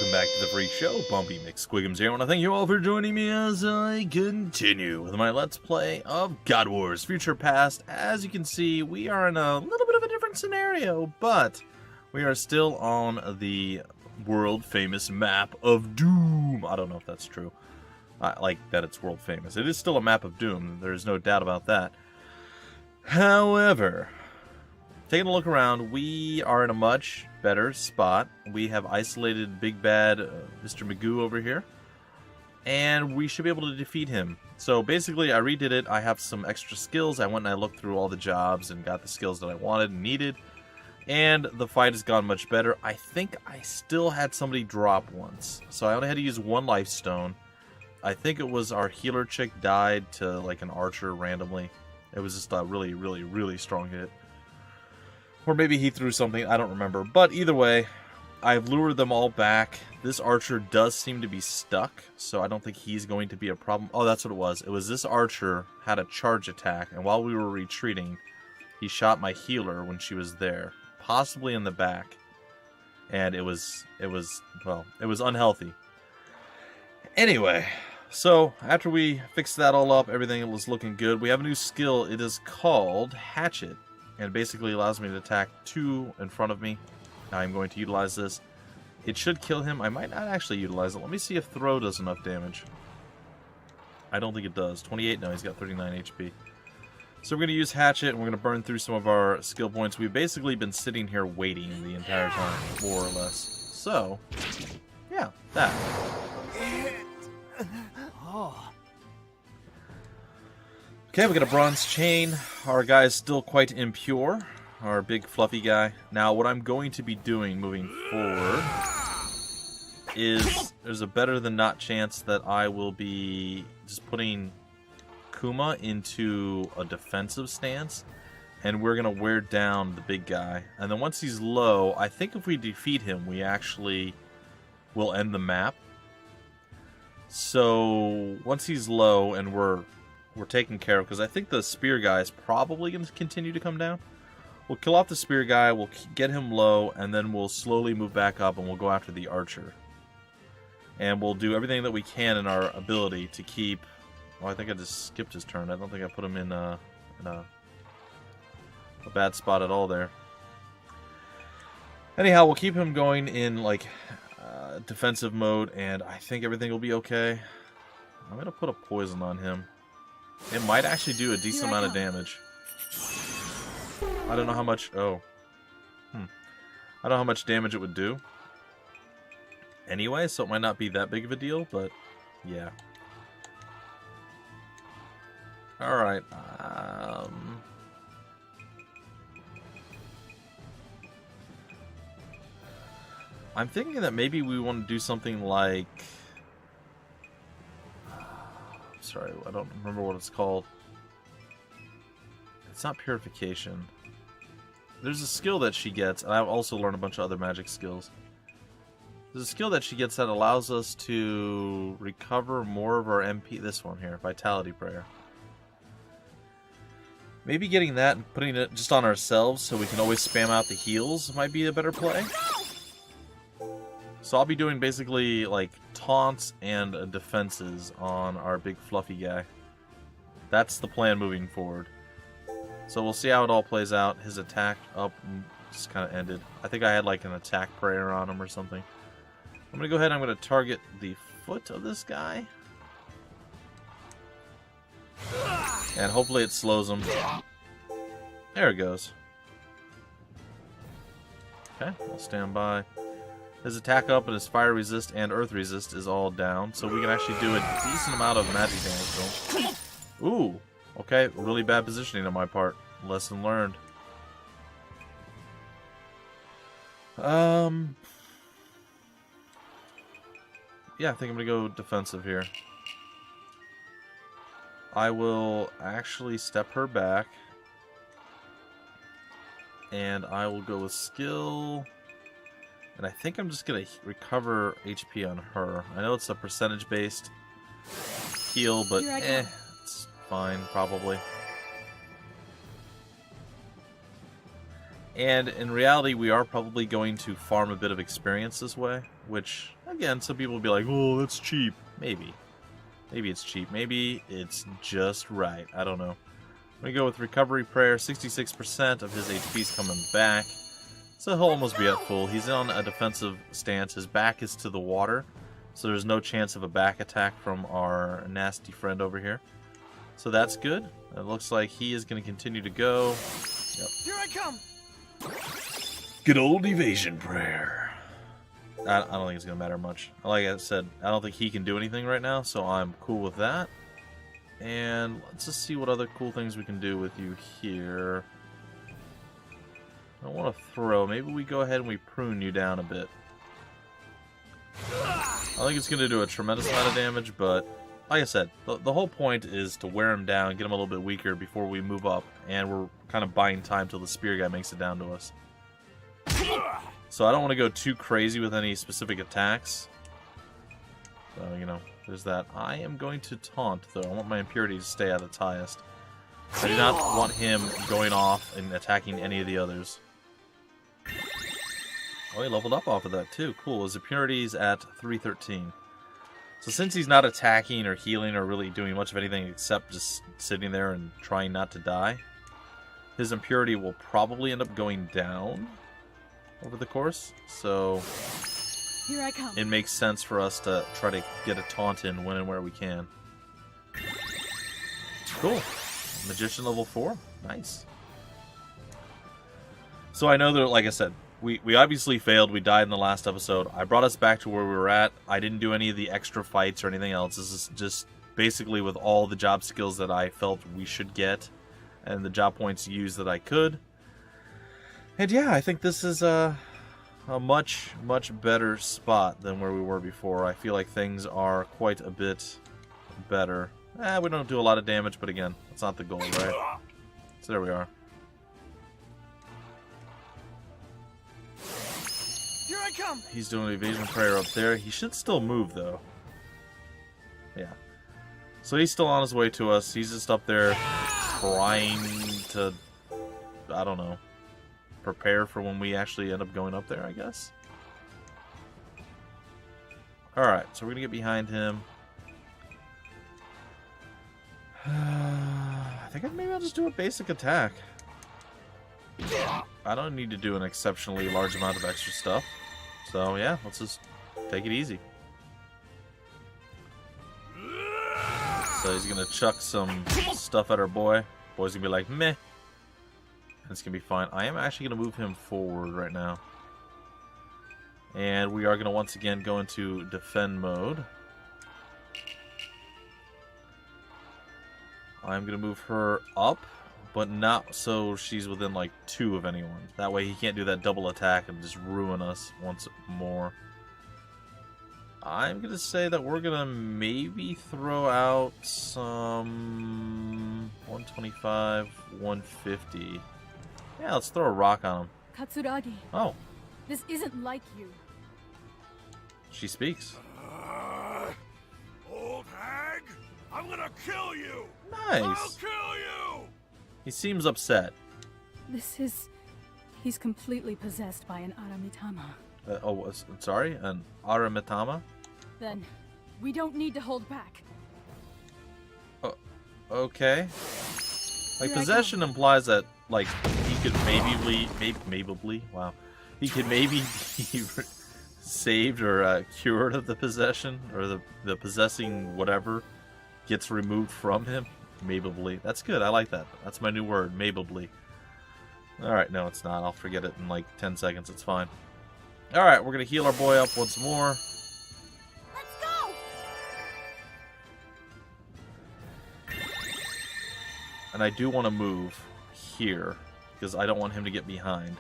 welcome back to the Freak Show. Bumpy McSquigums here. I want to thank you all for joining me as I continue with my Let's Play of God Wars Future Past. As you can see, we are in a little bit of a different scenario, but we are still on the world-famous map of Doom. I don't know if that's true. I like that it's world-famous. It is still a map of Doom. There is no doubt about that. However, taking a look around, we are in a much better spot. We have isolated Big Bad Mr. Magoo over here, and we should be able to defeat him. So basically, I redid it. I have some extra skills. I went and I looked through all the jobs and got the skills that I wanted and needed, and the fight has gone much better. I think I still had somebody drop once, so I only had to use one life stone. I think it was our healer chick died to like an archer randomly. It was just a really, really, really strong hit. Or maybe he threw something, I don't remember. But either way, I've lured them all back. This archer does seem to be stuck, so I don't think he's going to be a problem. Oh, that's what it was. It was this archer had a charge attack, and while we were retreating, he shot my healer when she was there. Possibly in the back. And it was unhealthy. Anyway, so after we fixed that all up, everything was looking good. We have a new skill. It is called Hatchet. And it basically allows me to attack two in front of me. I'm going to utilize this. It should kill him. I might not actually utilize it. Let me see if throw does enough damage. I don't think it does. 28? No, he's got 39 HP. So we're going to use Hatchet, and we're going to burn through some of our skill points. We've basically been sitting here waiting the entire time, more or less. So, yeah, that. Okay, we got a bronze chain. Our guy is still quite impure. Our big fluffy guy. Now, what I'm going to be doing moving forward is there's a better than not chance that I will be just putting Kuma into a defensive stance, and we're going to wear down the big guy. And then once he's low, I think if we defeat him, we actually will end the map. So once he's low and we're taken care of, because I think the spear guy is probably going to continue to come down. We'll kill off the spear guy, we'll get him low, and then we'll slowly move back up and we'll go after the archer. And we'll do everything that we can in our ability to keep... Oh, I think I just skipped his turn. I don't think I put him in a bad spot at all there. Anyhow, we'll keep him going in like defensive mode, and I think everything will be okay. I'm going to put a poison on him. It might actually do a decent amount of damage. I don't know how much... Oh. I don't know how much damage it would do. Anyway, so it might not be that big of a deal, but yeah. Alright. I'm thinking that maybe we want to do something like... Sorry, I don't remember what it's called. It's not purification. There's a skill that she gets, and I've also learned a bunch of other magic skills. There's a skill that she gets that allows us to recover more of our MP. This one here, Vitality Prayer. Maybe getting that and putting it just on ourselves so we can always spam out the heals might be a better play. So I'll be doing basically like taunts and defenses on our big fluffy guy. That's the plan moving forward. So we'll see how it all plays out. His attack up just kind of ended. I think I had like an attack prayer on him or something. I'm going to go ahead and I'm going to target the foot of this guy. And hopefully it slows him. There it goes. Okay, we'll stand by. His attack up and his fire resist and earth resist is all down, so we can actually do a decent amount of magic damage. Ooh, okay, really bad positioning on my part. Lesson learned. Yeah, I think I'm gonna go defensive here. I will actually step her back, and I will go with skill. And I think I'm just going to recover HP on her. I know it's a percentage-based heal, but it's fine, probably. And in reality, we are probably going to farm a bit of experience this way, which, again, some people will be like, oh, that's cheap. Maybe. Maybe it's cheap. Maybe it's just right. I don't know. I'm going to go with Recovery Prayer. 66% of his HP's coming back. So he'll almost be at full. He's on a defensive stance. His back is to the water, so there's no chance of a back attack from our nasty friend over here. So that's good. It looks like he is going to continue to go. Yep. Here I come! Good old evasion prayer. I don't think it's going to matter much. Like I said, I don't think he can do anything right now, so I'm cool with that. And let's just see what other cool things we can do with you here. I don't want to throw. Maybe we go ahead and we prune you down a bit. I think it's going to do a tremendous amount of damage, but like I said, the whole point is to wear him down, get him a little bit weaker before we move up, and we're kind of buying time till the spear guy makes it down to us. So I don't want to go too crazy with any specific attacks. So, you know, there's that. I am going to taunt, though. I want my impurity to stay at its highest. I do not want him going off and attacking any of the others. Oh, he leveled up off of that, too. Cool. His impurity's at 313. So since he's not attacking or healing or really doing much of anything except just sitting there and trying not to die, his impurity will probably end up going down over the course. So here I come. It makes sense for us to try to get a taunt in when and where we can. Cool. Magician level 4. Nice. So I know that, like I said, we obviously failed. We died in the last episode. I brought us back to where we were at. I didn't do any of the extra fights or anything else. This is just basically with all the job skills that I felt we should get and the job points used that I could. And yeah, I think this is a much, much better spot than where we were before. I feel like things are quite a bit better. We don't do a lot of damage, but again, that's not the goal, right? So there we are. Here I come. He's doing an evasion prayer up there. He should still move, though. Yeah. So he's still on his way to us. He's just up there trying to, I don't know, prepare for when we actually end up going up there, I guess. Alright, so we're going to get behind him. I think maybe I'll just do a basic attack. I don't need to do an exceptionally large amount of extra stuff. So yeah, let's just take it easy. So he's gonna chuck some stuff at our boy. Boy's gonna be like, meh. And it's gonna be fine. I am actually gonna move him forward right now. And we are gonna once again go into defend mode. I'm gonna move her up, but not so she's within like 2 of anyone. That way he can't do that double attack and just ruin us once more. I'm gonna say that we're gonna maybe throw out some 125, 150. Yeah, let's throw a rock on him. Katsuragi. Oh. This isn't like you. She speaks. Old hag, I'm gonna kill you. Nice. I'll kill you. He seems upset. He's completely possessed by an Aramitama. Sorry? An Aramitama? Then, we don't need to hold back. Okay. Like, possession implies that, like, he could maybe wow. He could maybe be saved or cured of the possession, or the possessing whatever gets removed from him. Mabably. That's good. I like that. That's my new word. Mabably. Alright, no, it's not. I'll forget it in like 10 seconds. It's fine. Alright, we're going to heal our boy up once more. Let's go! And I do want to move here, because I don't want him to get behind.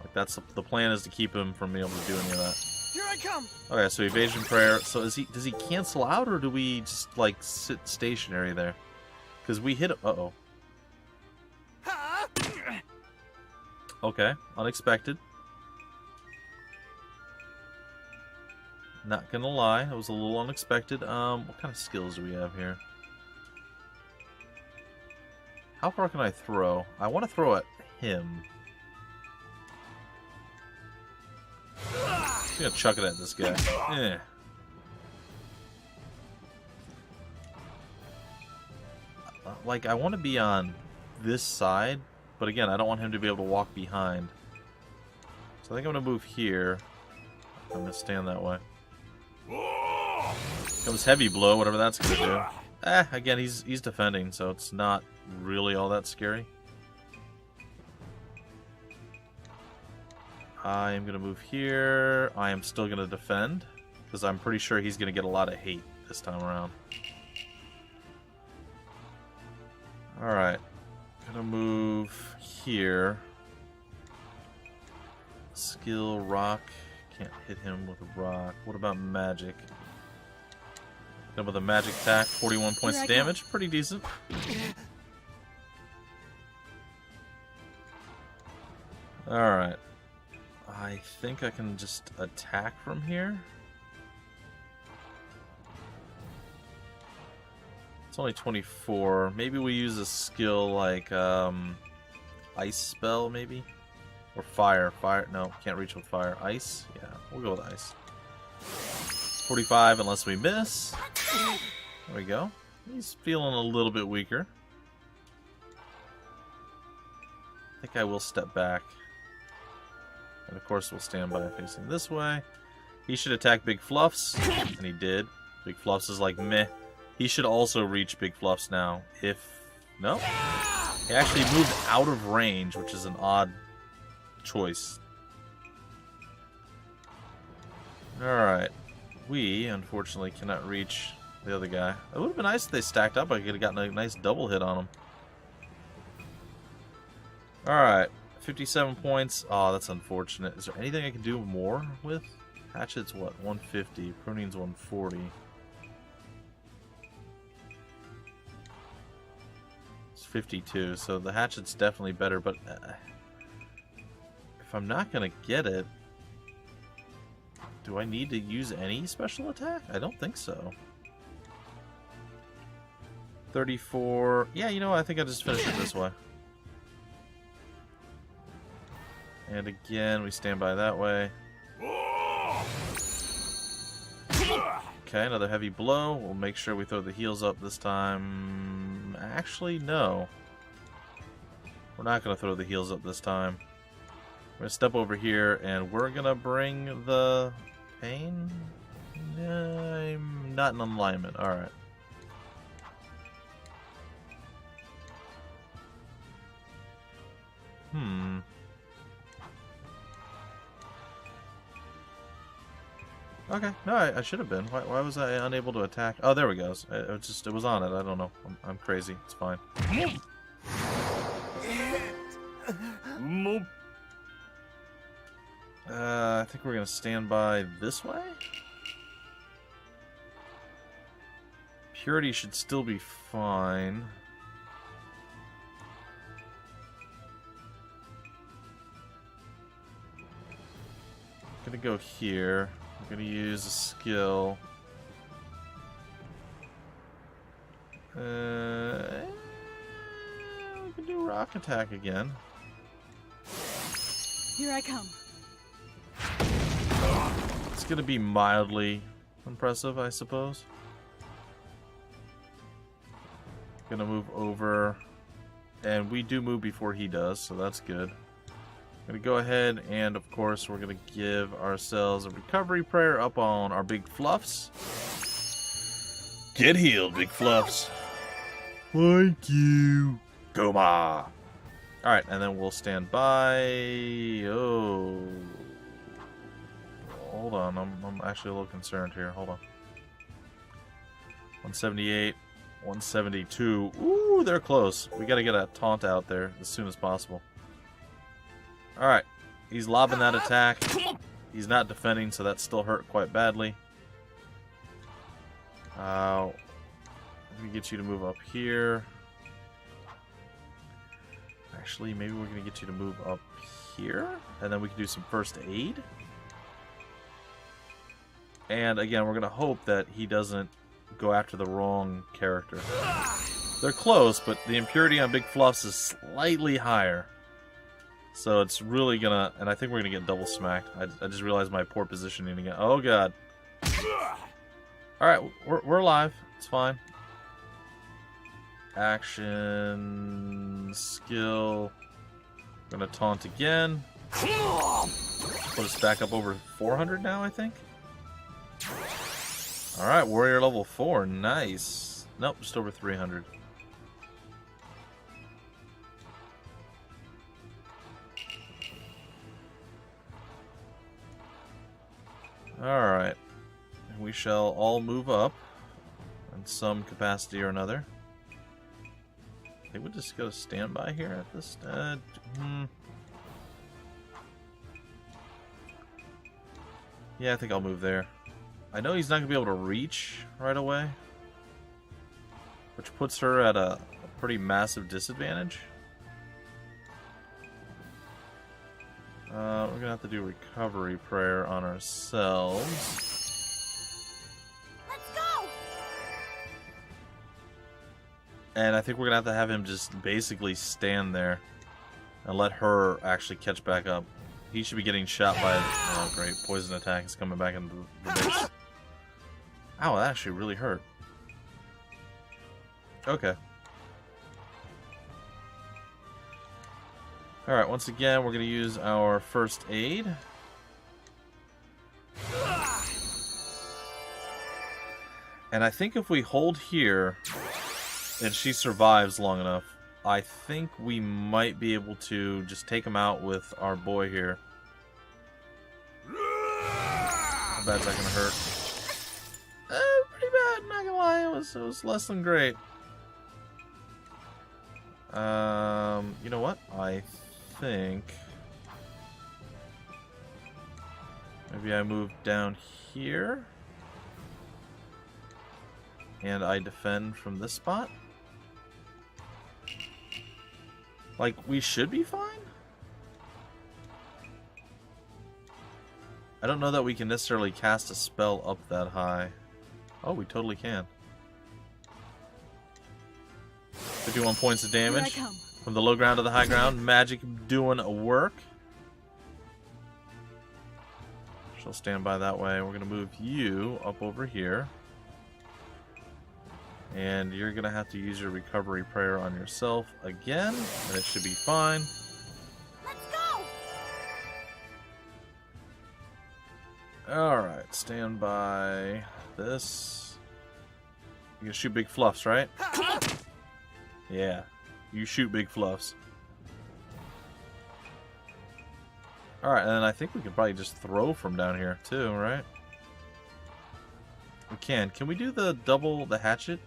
Like, that's the plan, is to keep him from being able to do any of that. Here I come! Okay, so evasion prayer. So does he cancel out, or do we just, like, sit stationary there? Because we hit... Uh-oh. Okay, unexpected. Not gonna lie, it was a little unexpected. What kind of skills do we have here? How far can I throw? I want to throw at him. I'm gonna chuck it at this guy. Eh. Like, I want to be on this side, but again, I don't want him to be able to walk behind. So I think I'm gonna move here. I'm gonna stand that way. Comes heavy blow, whatever that's gonna do. Again, he's defending, so it's not really all that scary. I am gonna move here. I am still gonna defend, because I'm pretty sure he's gonna get a lot of hate this time around. Alright. Gonna move here. Skill, rock. Can't hit him with a rock. What about magic? Hit him with a magic attack. 41 points of damage. Pretty decent. Alright. I think I can just attack from here. It's only 24. Maybe we use a skill like ice spell, maybe? Or fire. Fire. No, can't reach with fire. Ice? Yeah, we'll go with ice. 45 unless we miss. There we go. He's feeling a little bit weaker. I think I will step back. And of course we'll stand by facing this way. He should attack Big Fluffs. And he did. Big Fluffs is like meh. He should also reach Big Fluffs now. If... no? He actually moved out of range, which is an odd choice. Alright. We, unfortunately, cannot reach the other guy. It would have been nice if they stacked up. I could have gotten a nice double hit on him. Alright. 57 points. Oh, that's unfortunate. Is there anything I can do more with? Hatchet's what? 150. Pruning's 140. It's 52, so the hatchet's definitely better, but if I'm not going to get it, do I need to use any special attack? I don't think so. 34. Yeah, you know what? I think I'll just finish it this way. And again, we stand by that way. Okay, another heavy blow. We'll make sure we throw the heels up this time. Actually, no. We're not going to throw the heels up this time. We're going to step over here, and we're going to bring the pain. I'm not in alignment. Alright. Okay, no, I should have been. Why was I unable to attack? Oh, there we go. It was on it. I don't know. I'm crazy. It's fine. I think we're gonna stand by this way. Purity should still be fine. I'm gonna go here. I'm gonna use a skill. We can do rock attack again. Here I come. It's gonna be mildly impressive, I suppose. Gonna move over, and we do move before he does, so that's good. Gonna go ahead and, of course, we're gonna give ourselves a recovery prayer up on our Big Fluffs. Get healed, Big Fluffs. Thank you. Goma. Alright, and then we'll stand by. Oh. Hold on, I'm actually a little concerned here. Hold on. 178, 172. Ooh, they're close. We gotta get a taunt out there as soon as possible. Alright, he's lobbing that attack. He's not defending, so that still hurt quite badly. Let me get you to move up here. Actually, maybe we're going to get you to move up here, and then we can do some first aid. And again, we're going to hope that he doesn't go after the wrong character. They're close, but the impurity on Big Fluffs is slightly higher. So it's really gonna... And I think we're gonna get double smacked. I just realized my poor positioning again. Oh, God. Alright, we're alive. It's fine. Action... Skill... We're gonna taunt again. Put us back up over 400 now, I think. Alright, warrior level 4. Nice. Nope, just over 300. Alright. We shall all move up in some capacity or another. I think we just go standby here at this... Yeah, I think I'll move there. I know he's not going to be able to reach right away, which puts her at a pretty massive disadvantage. We're going to have to do recovery prayer on ourselves. Let's go! And I think we're going to have him just basically stand there and let her actually catch back up. He should be getting shot by... Oh, great. Poison attack is coming back into the base. Ow, that actually really hurt. Okay. Alright, once again, we're going to use our first aid. And I think if we hold here, and she survives long enough, I think we might be able to just take him out with our boy here. How bad's that gonna hurt? Pretty bad, not gonna lie. It was less than great. You know what? I think maybe I move down here and I defend from this spot. Like, we should be fine? I don't know that we can necessarily cast a spell up that high. Oh, we totally can. 51 points of damage. From the low ground to the high ground. Magic doing work. She'll stand by that way. We're going to move you up over here. And you're going to have to use your recovery prayer on yourself again. And it should be fine. Let's go! Alright, stand by this. You can shoot big fluffs, right? Yeah, you shoot big fluffs. Alright, and then I think we can probably just throw from down here too, right? We can. Can we do the hatchet?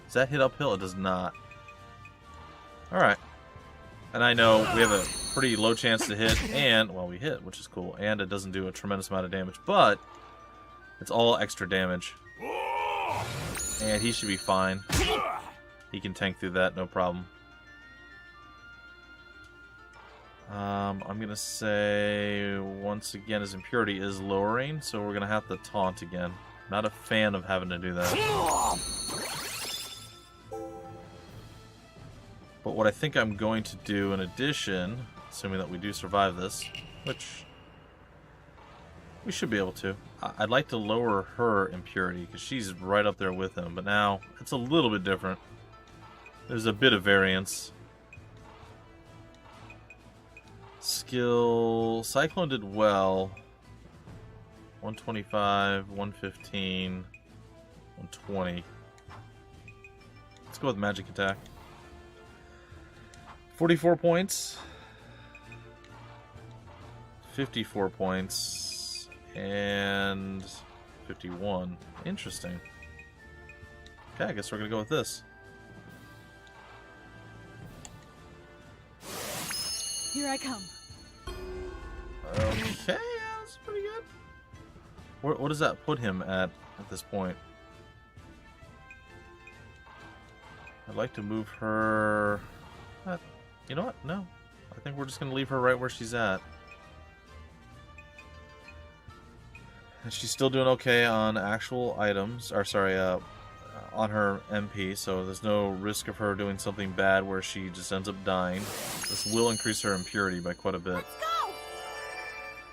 Does that hit uphill? It does not. Alright. And I know we have a pretty low chance to hit, and, well, we hit, which is cool, and it doesn't do a tremendous amount of damage, but it's all extra damage. And he should be fine. He can tank through that, no problem. I'm going to say, once again, his impurity is lowering, so we're going to have to taunt again. Not a fan of having to do that. But what I think I'm going to do in addition, assuming that we do survive this, which we should be able to, I'd like to lower her impurity, because she's right up there with him, but now it's a little bit different. There's a bit of variance. Skill... Cyclone did well. 125, 115, 120. Let's go with magic attack. 44 points. 54 points. And 51. Interesting. Okay, I guess we're going to go with this. Here I come. Okay, yeah, that's pretty good. What does that put him at this point? I'd like to move her... you know what? No. I think we're just going to leave her right where she's at. And she's still doing okay on actual items. Or, sorry, on her MP, so there's no risk of her doing something bad where she just ends up dying. This will increase her impurity by quite a bit. Let's go!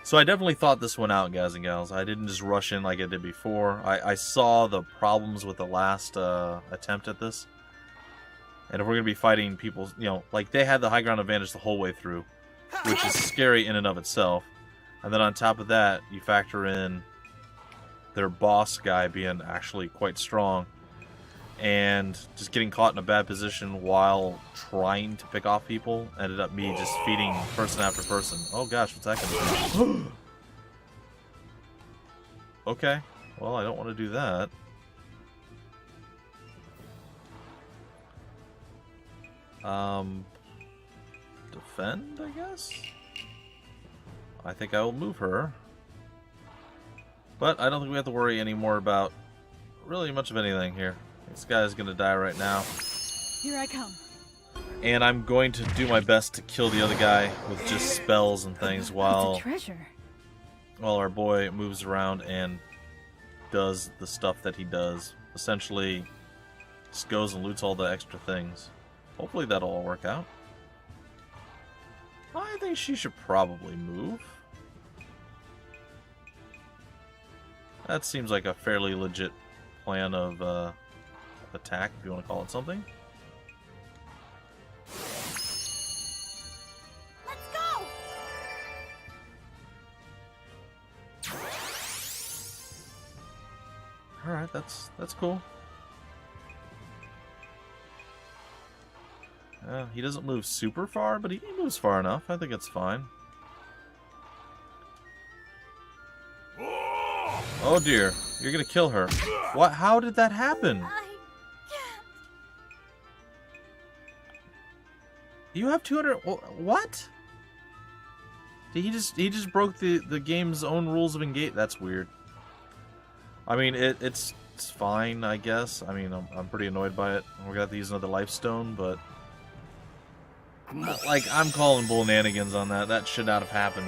So I definitely thought this one out, guys and gals. I didn't just rush in like I did before. I saw the problems with the last attempt at this. And if we're going to be fighting people, you know, like they had the high ground advantage the whole way through, which is scary in and of itself. And then on top of that, you factor in their boss guy being actually quite strong. And just getting caught in a bad position while trying to pick off people ended up me just feeding person after person. Oh gosh, what's that going to do? Okay, well I don't want to do that. Defend, I guess? I think I will move her. But I don't think we have to worry anymore about really much of anything here. This guy's gonna die right now. Here I come. And I'm going to do my best to kill the other guy with just spells and things while It's a treasure. our boy moves around and does the stuff that he does. Essentially, just goes and loots all the extra things. Hopefully that'll all work out. I think she should probably move. That seems like a fairly legit plan of attack, if you want to call it something. Let's go! Alright, that's cool. He doesn't move super far, but he moves far enough. I think it's fine. Oh dear, you're gonna kill her. What? How did that happen? I can't. You have 200. What? He just broke the game's own rules of engage. That's weird. I mean, it's fine, I guess. I mean, I'm pretty annoyed by it. We're gonna have to use another life stone, but like I'm calling bullanigans on that. That should not have happened.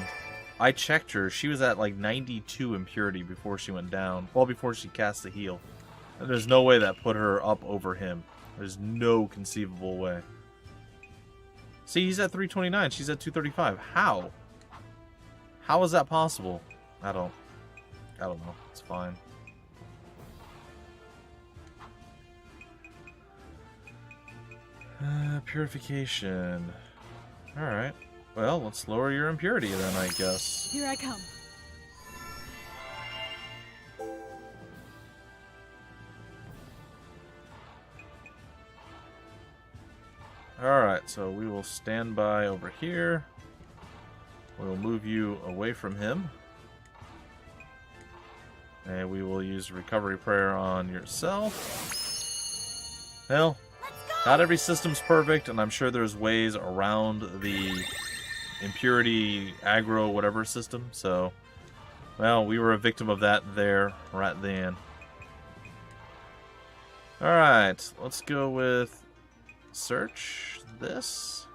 I checked her. She was at like 92 impurity before she went down. Well, before she cast the heal. And there's no way that put her up over him. There's no conceivable way. See, he's at 329. She's at 235. How? How is that possible? I don't know. It's fine. Purification. Alright. Well, let's lower your impurity then, I guess. Here I come. Alright, so we will stand by over here. We'll move you away from him. And we will use recovery prayer on yourself. Hell, not every system's perfect, and I'm sure there's ways around the impurity, aggro, whatever system. So, well, we were a victim of that there, right then. Alright, let's go with search this.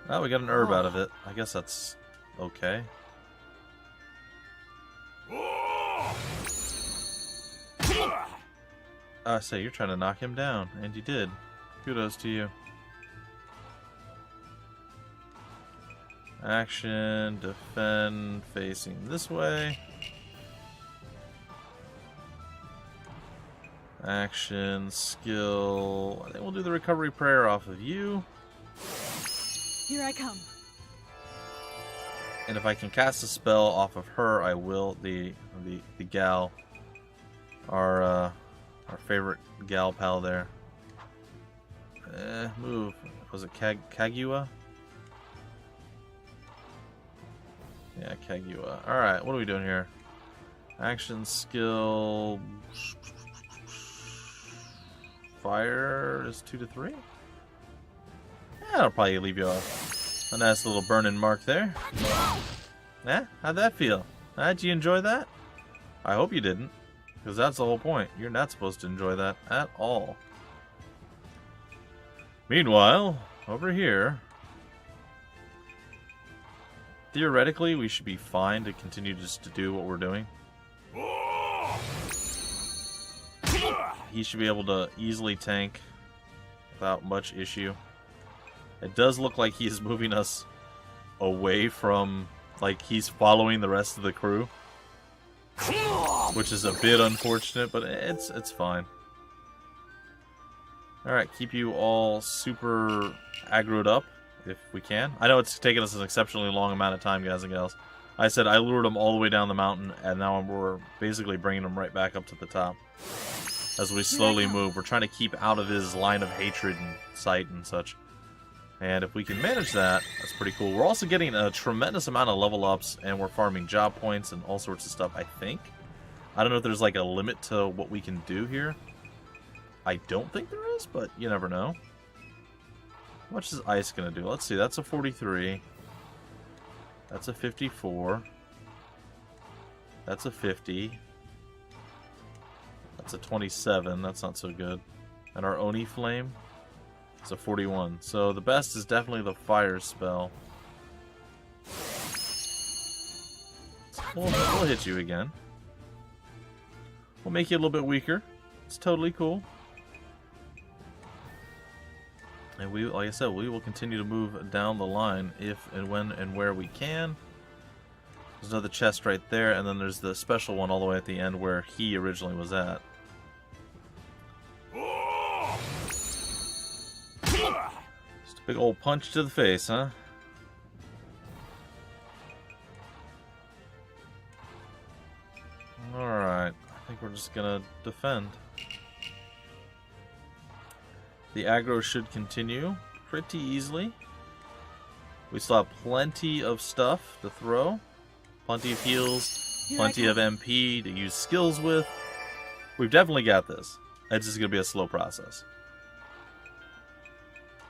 Oh, we got an herb out of it. I guess that's okay. I say, you're trying to knock him down, and you did. Kudos to you. Action, defend, facing this way. Action, skill. I think we'll do the recovery prayer off of you. Here I come. And if I can cast a spell off of her, I will. The gal, our favorite gal pal there. Move. Was it Kagua? Yeah, Kagua. Alright, what are we doing here? Action, skill... Fire is 2 to 3? Yeah, that'll probably leave you a nice little burning mark there. Yeah, how'd that feel? Did you enjoy that? I hope you didn't. Because that's the whole point. You're not supposed to enjoy that at all. Meanwhile, over here, theoretically, we should be fine to continue just to do what we're doing. He should be able to easily tank without much issue. It does look like he's moving us away from, like, he's following the rest of the crew, which is a bit unfortunate, but it's fine. Alright, keep you all super aggroed up if we can. I know it's taken us an exceptionally long amount of time, guys and gals. I said I lured them all the way down the mountain, and now we're basically bringing them right back up to the top. As we slowly move, we're trying to keep out of his line of hatred and sight and such. And if we can manage that, that's pretty cool. We're also getting a tremendous amount of level ups, and we're farming job points and all sorts of stuff, I think. I don't know if there's like a limit to what we can do here. I don't think there is, but you never know. How much is ice going to do? Let's see, that's a 43. That's a 54. That's a 50. That's a 27. That's not so good. And our Oni Flame is a 41. So the best is definitely the fire spell. We'll hit you again. We'll make you a little bit weaker. It's totally cool. And we, like I said, we will continue to move down the line if and when and where we can. There's another chest right there, and then there's the special one all the way at the end where he originally was at. Just a big old punch to the face, huh? Alright, I think we're just gonna defend. The aggro should continue pretty easily. We still have plenty of stuff to throw. Plenty of heals, plenty of MP to use skills with. We've definitely got this. It's just going to be a slow process.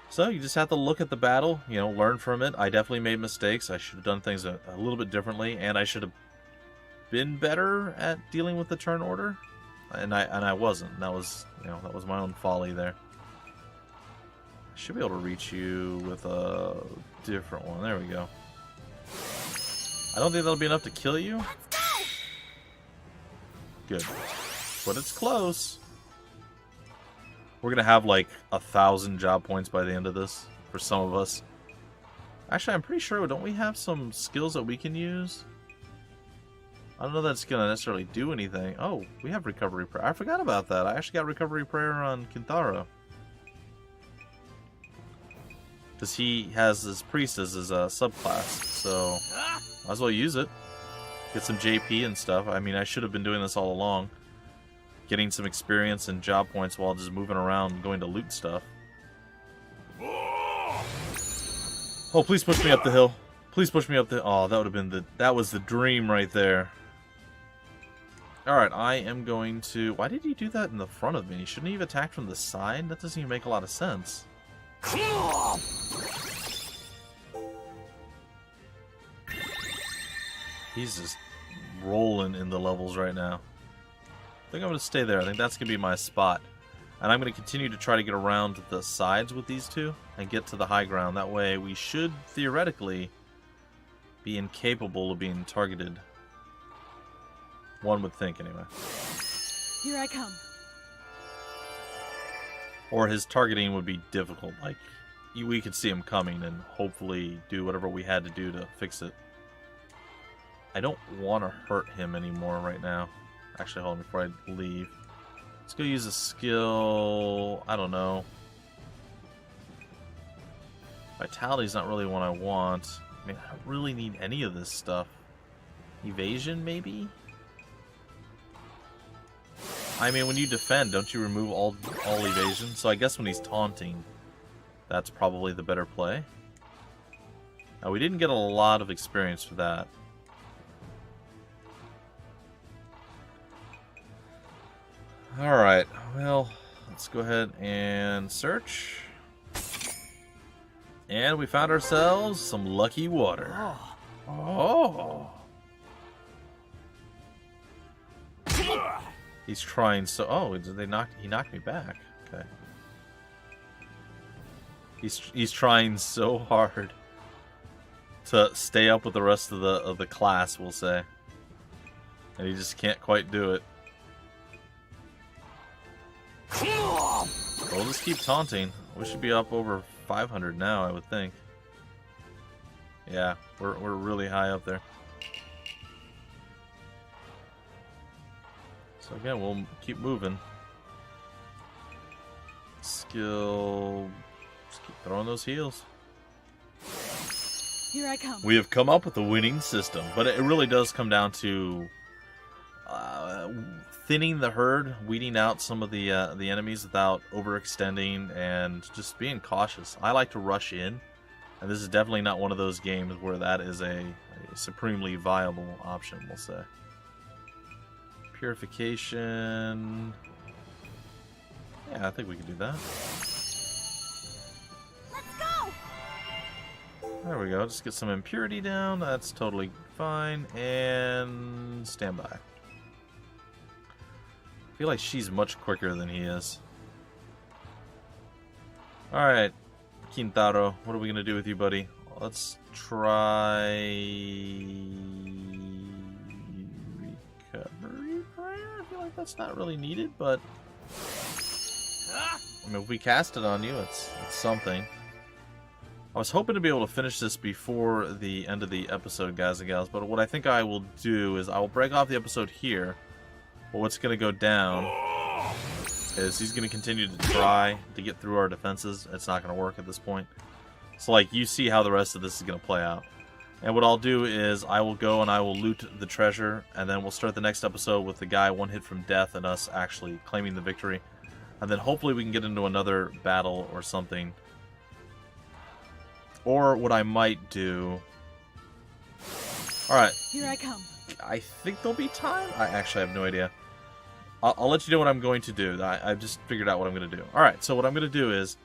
So you just have to look at the battle, you know, learn from it. I definitely made mistakes. I should have done things a little bit differently, and I should have been better at dealing with the turn order. And I wasn't. That was, you know, that was my own folly there. I should be able to reach you with a different one. There we go. I don't think that'll be enough to kill you. Good. But it's close. We're gonna have like 1,000 job points by the end of this for some of us. Actually, I'm pretty sure, don't we have some skills that we can use? I don't know that it's gonna necessarily do anything. Oh, we have recovery prayer. I forgot about that. I actually got recovery prayer on Kintaro. Because he has his priest as his subclass, so might as well use it. Get some JP and stuff. I mean, I should have been doing this all along. Getting some experience and job points while just moving around and going to loot stuff. Oh, please push me up the hill. Please push me up the... Oh, that would have been the... That was the dream right there. Alright, I am going to... Why did he do that in the front of me? Shouldn't he have attacked from the side? That doesn't even make a lot of sense. He's just rolling in the levels right now. I think I'm going to stay there. I think that's going to be my spot. And I'm going to continue to try to get around the sides with these two and get to the high ground. That way we should theoretically be incapable of being targeted. One would think, anyway. Here I come. Or his targeting would be difficult. Like, we could see him coming and hopefully do whatever we had to do to fix it. I don't want to hurt him anymore right now. Actually, hold on before I leave. Let's go use a skill... I don't know. Vitality's not really what I want. I mean, I don't really need any of this stuff. Evasion, maybe? I mean, when you defend, don't you remove all evasion? So I guess when he's taunting, that's probably the better play. Now, we didn't get a lot of experience for that. Alright, well, let's go ahead and search. And we found ourselves some lucky water. Oh! He's trying so... Oh, he knocked me back. Okay. He's trying so hard to stay up with the rest of the class, we'll say. And he just can't quite do it. We'll just keep taunting. We should be up over 500 now, I would think. Yeah, we're really high up there. So again, we'll keep moving. Skill. Just keep throwing those heals. Here I come. We have come up with a winning system, but it really does come down to thinning the herd, weeding out some of the enemies without overextending, and just being cautious. I like to rush in, and this is definitely not one of those games where that is a supremely viable option, we'll say. Purification. Yeah, I think we can do that. Let's go! There we go. Just get some impurity down. That's totally fine. And stand by. I feel like she's much quicker than he is. Alright, Kintaro, what are we going to do with you, buddy? Let's try... recovery prayer? I feel like that's not really needed, but... I mean, if we cast it on you, it's something. I was hoping to be able to finish this before the end of the episode, guys and gals, but what I think I will do is I will break off the episode here. But what's going to go down is he's going to continue to try to get through our defenses. It's not going to work at this point. So, like, you see how the rest of this is going to play out. And what I'll do is I will go and I will loot the treasure, and then we'll start the next episode with the guy one hit from death and us actually claiming the victory. And then hopefully we can get into another battle or something. Or what I might do... Alright. Here I come. I think there'll be time. I actually have no idea. I'll let you know what I'm going to do. I've just figured out what I'm going to do. Alright, so what I'm going to do is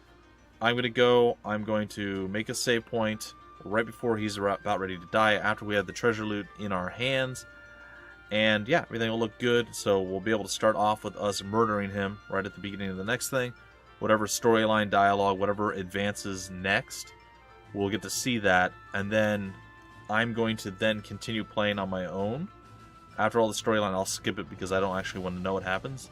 I'm going to make a save point right before he's about ready to die, after we have the treasure loot in our hands. And yeah, everything will look good, so we'll be able to start off with us murdering him right at the beginning of the next thing. Whatever storyline, dialogue, whatever advances next, we'll get to see that, and then I'm going to then continue playing on my own. After all the storyline, I'll skip it because I don't actually want to know what happens.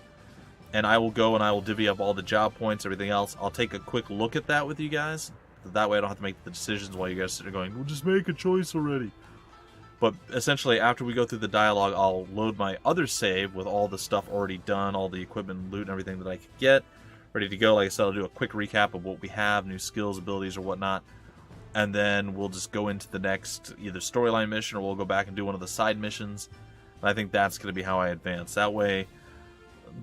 And I will go and I will divvy up all the job points, everything else. I'll take a quick look at that with you guys. That way I don't have to make the decisions while you guys sit there going, well, just make a choice already. But essentially, after we go through the dialogue, I'll load my other save with all the stuff already done, all the equipment, loot, and everything that I could get. Ready to go. Like I said, I'll do a quick recap of what we have, new skills, abilities, or whatnot. And then we'll just go into the next either storyline mission or we'll go back and do one of the side missions. And I think that's going to be how I advance. That way,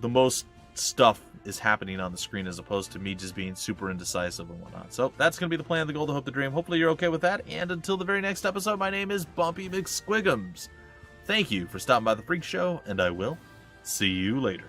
the most stuff is happening on the screen as opposed to me just being super indecisive and whatnot. So that's going to be the plan, the goal, the hope, the dream. Hopefully you're okay with that. And until the very next episode, my name is Bumpy McSquigums. Thank you for stopping by the Freak Show, and I will see you later.